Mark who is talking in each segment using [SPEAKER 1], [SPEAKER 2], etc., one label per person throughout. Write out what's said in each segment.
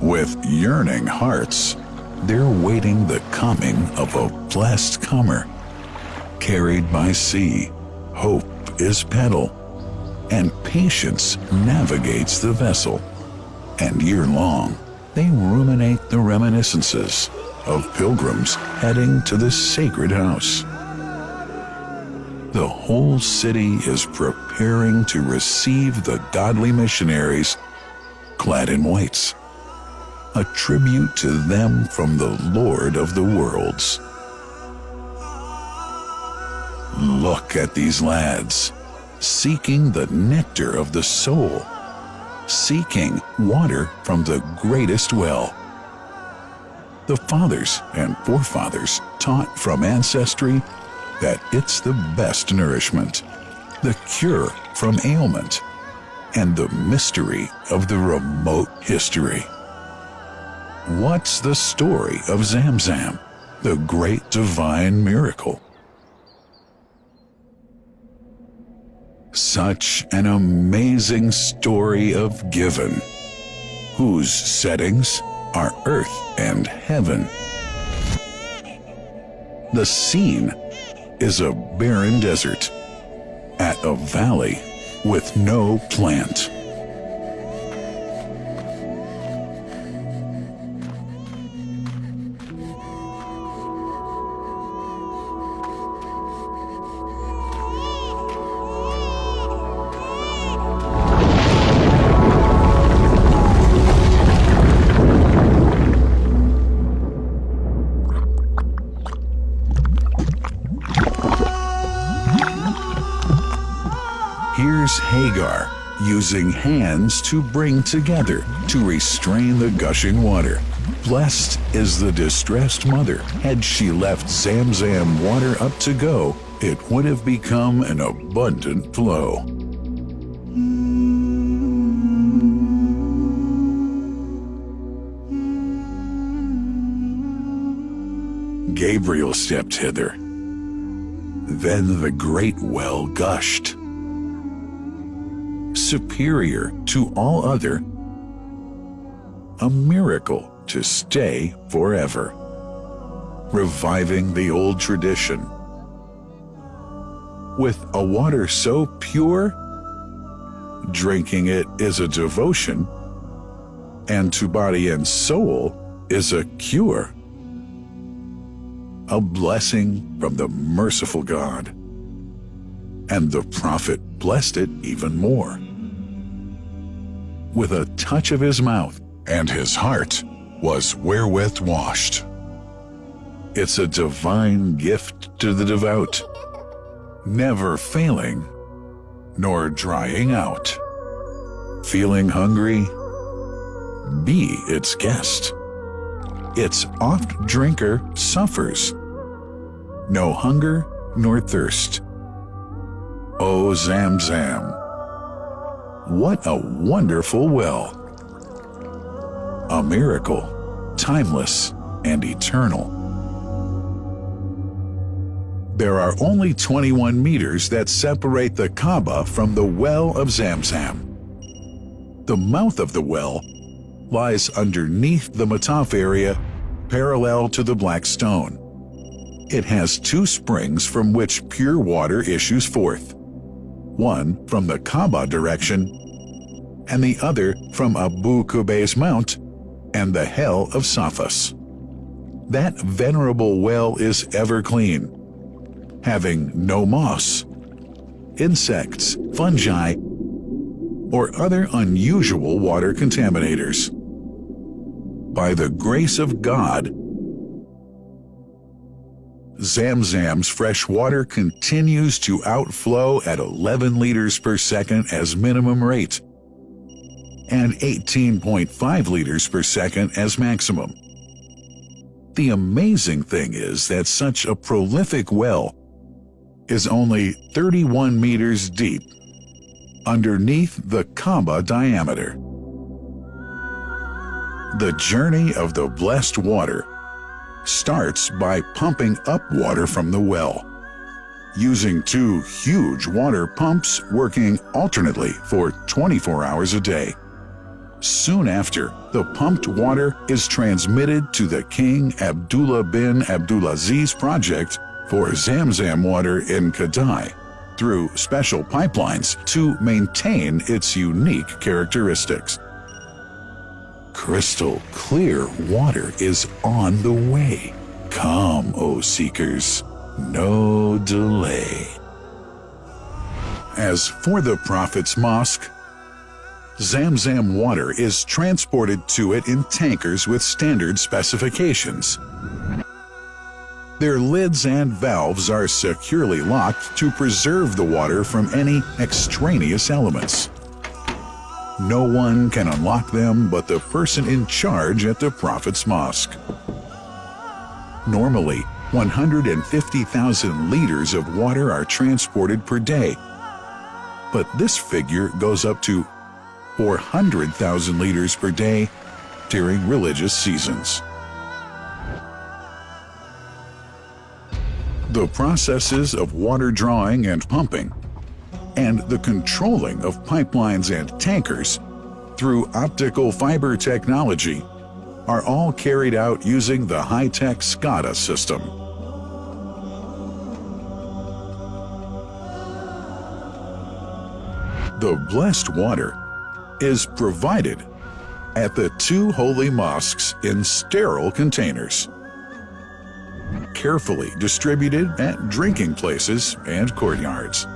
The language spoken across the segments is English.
[SPEAKER 1] With yearning hearts, they're waiting the coming of a blessed comer. Carried by sea, hope is paddle, and patience navigates the vessel. And year-long, they ruminate the reminiscences of pilgrims heading to the sacred house. The whole city is preparing to receive the godly missionaries clad in whites, a tribute to them from the Lord of the worlds. Look at these lads, seeking the nectar of the soul, seeking water from the greatest well. The fathers and forefathers taught from ancestry that it's the best nourishment, the cure from ailment, and the mystery of the remote history. What's the story of Zamzam, the great divine miracle? Such an amazing story of giving, whose settings are earth and heaven. The scene is a barren desert at a valley with no plant. Here's Hagar, using hands to bring together, to restrain the gushing water. Blessed is the distressed mother. Had she left Zamzam water up to go, it would have become an abundant flow. Gabriel stepped hither. Then the great well gushed. Superior to all other, a miracle to stay forever, reviving the old tradition. With a water so pure, drinking it is a devotion, and to body and soul is a cure, a blessing from the merciful God. And the prophet blessed it even more. With a touch of his mouth, and his heart was wherewith washed. It's a divine gift to the devout, never failing, nor drying out. Feeling hungry? Be its guest. Its oft drinker suffers, no hunger nor thirst. O Zamzam, what a wonderful well! A miracle, timeless and eternal. There are only 21 meters that separate the Kaaba from the well of Zamzam. The mouth of the well lies underneath the Mataf area, parallel to the Black Stone. It has two springs from which pure water issues forth, one from the Kaaba direction, and the other from Abu Qubay's Mount and the Hell of Safas. That venerable well is ever clean, having no moss, insects, fungi, or other unusual water contaminators. By the grace of God, Zamzam's fresh water continues to outflow at 11 liters per second as minimum rate, and 18.5 liters per second as maximum. The amazing thing is that such a prolific well is only 31 meters deep, underneath the Kaaba diameter. The journey of the blessed water starts by pumping up water from the well, using two huge water pumps working alternately for 24 hours a day. Soon after, the pumped water is transmitted to the King Abdullah bin Abdulaziz project for Zamzam water in Kadai through special pipelines to maintain its unique characteristics. Crystal clear water is on the way. Come, O seekers, no delay. As for the Prophet's Mosque, Zamzam water is transported to it in tankers with standard specifications. Their lids and valves are securely locked to preserve the water from any extraneous elements. No one can unlock them but the person in charge at the Prophet's Mosque. Normally, 150,000 liters of water are transported per day, but this figure goes up to 400,000 liters per day during religious seasons. The processes of water drawing and pumping, and the controlling of pipelines and tankers through optical fiber technology are all carried out using the high-tech SCADA system. The blessed water is provided at the two holy mosques in sterile containers, carefully distributed at drinking places and courtyards.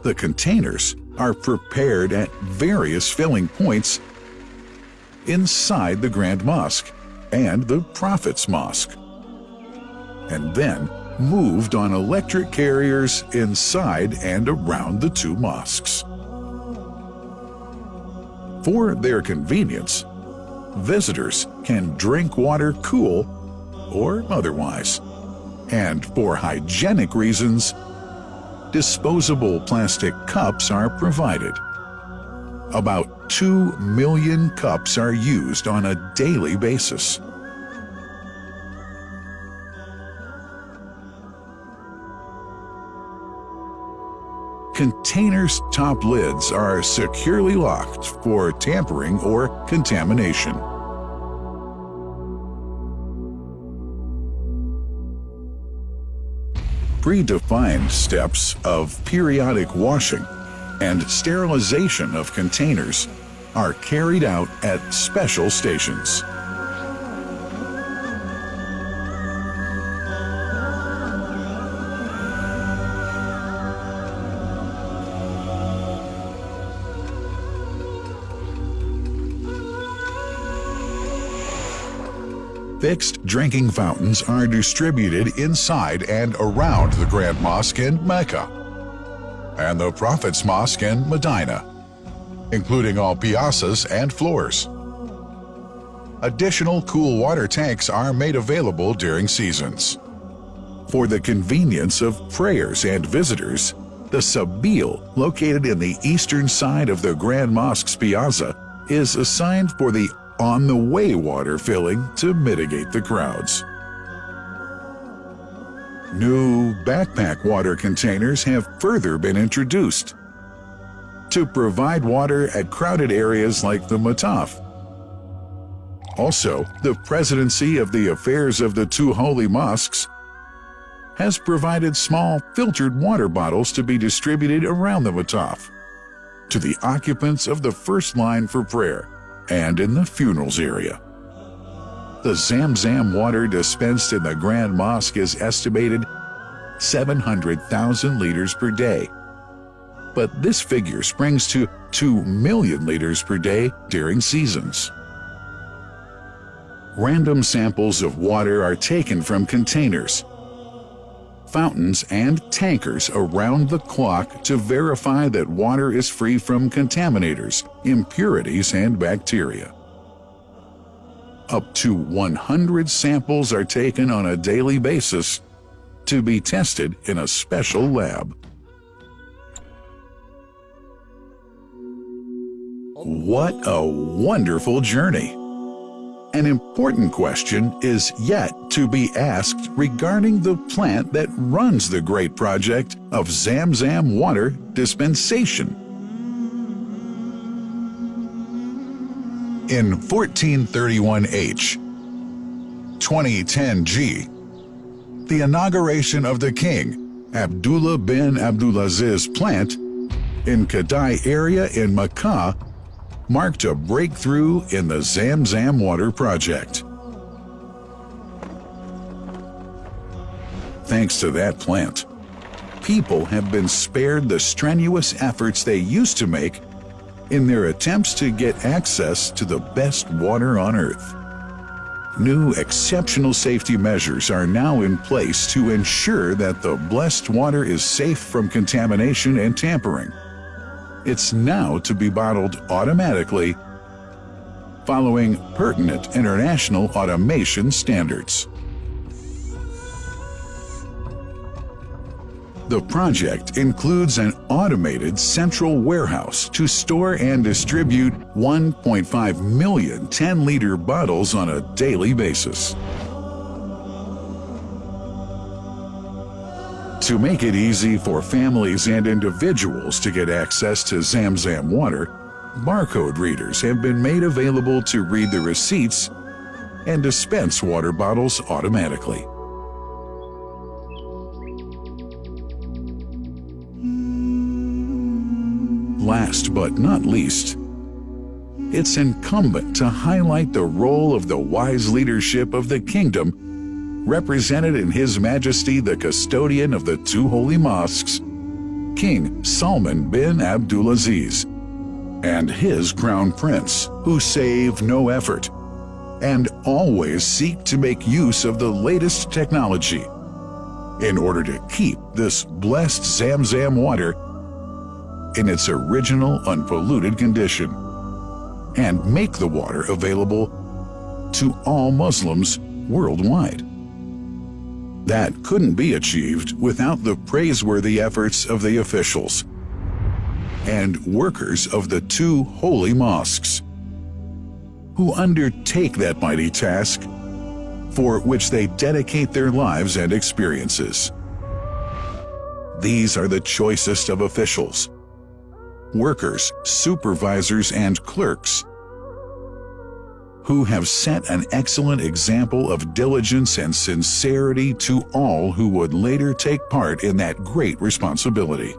[SPEAKER 1] The containers are prepared at various filling points inside the Grand Mosque and the Prophet's Mosque, and then moved on electric carriers inside and around the two mosques. For their convenience, visitors can drink water cool or otherwise, and for hygienic reasons, disposable plastic cups are provided. About 2 million cups are used on a daily basis. Containers' top lids are securely locked for tampering or contamination. Predefined steps of periodic washing and sterilization of containers are carried out at special stations. Fixed drinking fountains are distributed inside and around the Grand Mosque in Mecca and the Prophet's Mosque in Medina, including all piazzas and floors. Additional cool water tanks are made available during seasons. For the convenience of prayers and visitors, the Sabil, located in the eastern side of the Grand Mosque's piazza, is assigned for the on-the-way water filling to mitigate the crowds. New backpack water containers have further been introduced to provide water at crowded areas like the Mataf. Also, the Presidency of the Affairs of the Two Holy Mosques has provided small filtered water bottles to be distributed around the Mataf to the occupants of the first line for prayer and in the funerals area. The Zamzam water dispensed in the Grand Mosque is estimated 700,000 liters per day, but this figure springs to 2 million liters per day during seasons. Random samples of water are taken from containers, fountains, and tankers around the clock to verify that water is free from contaminators, impurities, and bacteria. Up to 100 samples are taken on a daily basis to be tested in a special lab. What a wonderful journey! An important question is yet to be asked regarding the plant that runs the great project of Zamzam water dispensation. In 1431H, 2010G, the inauguration of the king, Abdullah bin Abdulaziz plant in Kadai area in Makkah marked a breakthrough in the Zamzam water project. Thanks to that plant, people have been spared the strenuous efforts they used to make in their attempts to get access to the best water on earth. New exceptional safety measures are now in place to ensure that the blessed water is safe from contamination and tampering. It's now to be bottled automatically following pertinent international automation standards. The project includes an automated central warehouse to store and distribute 1.5 million 10-liter bottles on a daily basis. To make it easy for families and individuals to get access to Zamzam water, barcode readers have been made available to read the receipts and dispense water bottles automatically. Last but not least, it's incumbent to highlight the role of the wise leadership of the kingdom, represented in His Majesty the custodian of the two holy mosques, King Salman bin Abdulaziz, and his crown prince, who save no effort and always seek to make use of the latest technology in order to keep this blessed Zamzam water in its original unpolluted condition and make the water available to all Muslims worldwide. That couldn't be achieved without the praiseworthy efforts of the officials and workers of the two holy mosques, who undertake that mighty task for which they dedicate their lives and experiences. These are the choicest of officials, workers, supervisors, and clerks, who have set an excellent example of diligence and sincerity to all who would later take part in that great responsibility.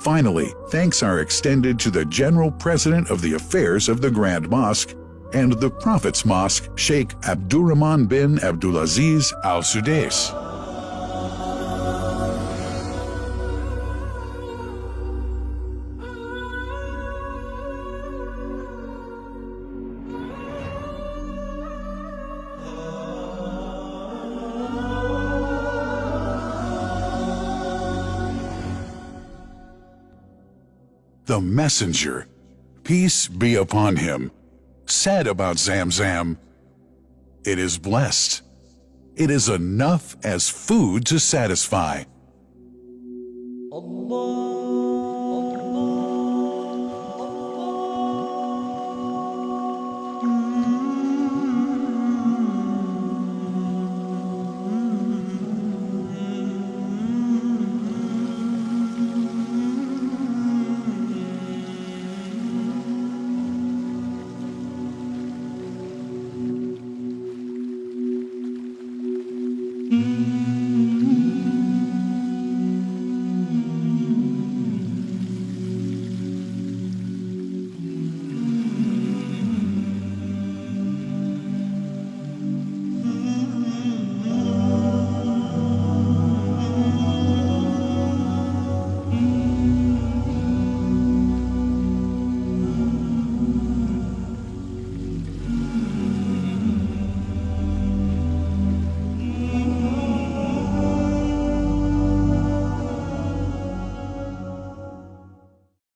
[SPEAKER 1] Finally, thanks are extended to the General President of the Affairs of the Grand Mosque and the Prophet's Mosque, Sheikh Abdurrahman bin Abdulaziz Al Sudais. The messenger, peace be upon him, said about Zamzam, "It is blessed. It is enough as food to satisfy." Allah.